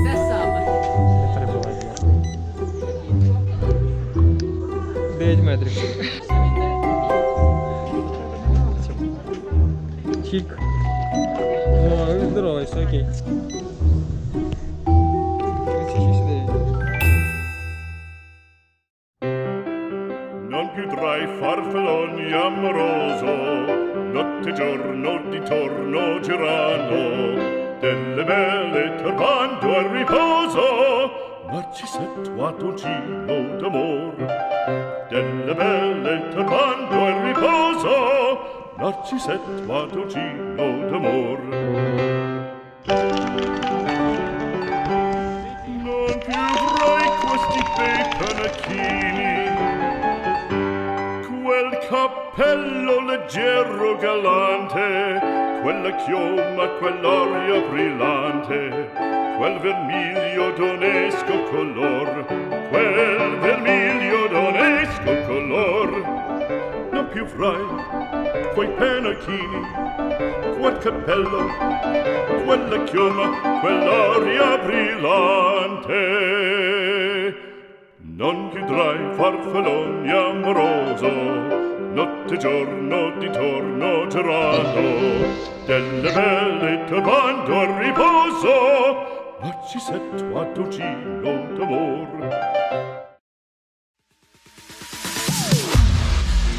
Де саме? Не перебувайте. 9 метрів. Чик. О, здоровий, все окей. 36,9. Non più tra i farfalloni amoroso, notte e giorno di torno girando, delle belle turbando al riposo, Narcisetto d'amor. Delle belle turbando al riposo, Narcisetto d'amor. Non più fra questi bei panacchini, quel cappello leggero galante, quella chioma, quell'aria brillante, quel vermiglio d'onesco color, quel vermiglio d'onesco color. Non più frai quei pennacchini, quel cappello, quella chioma, quell'aria brillante. Non chiudrai farfalloni amoroso, notte e giorno di torno girando, delle belle turbando al riposo, Narcisetto d'amor.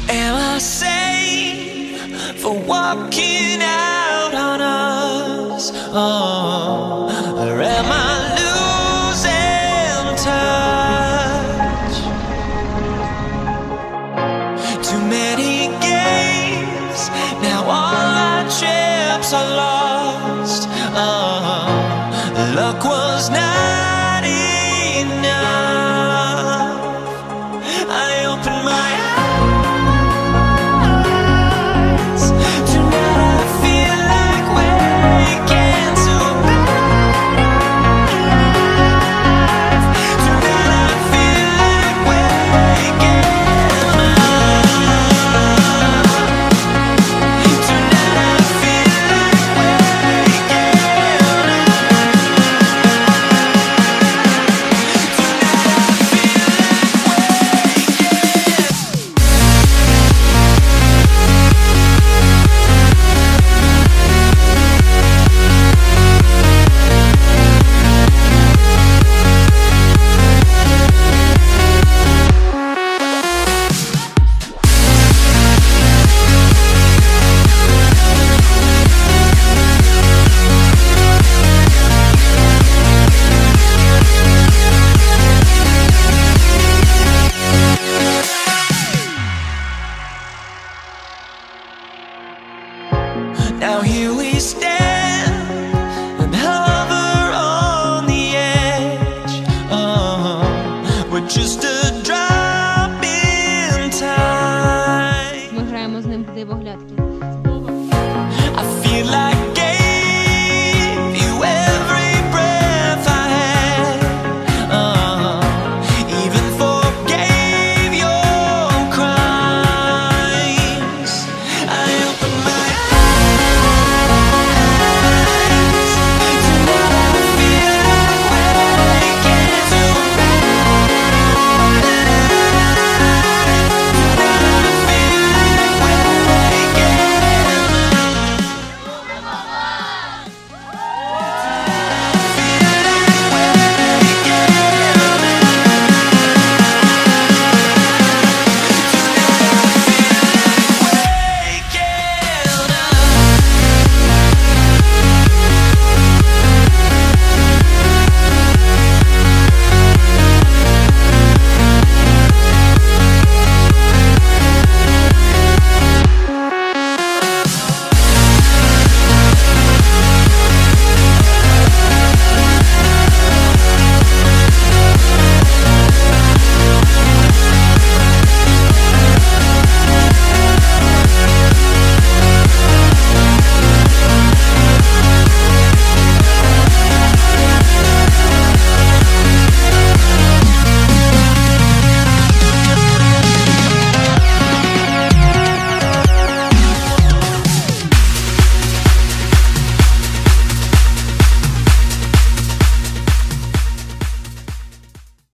Am I safe for walking out on us? Oh, or am I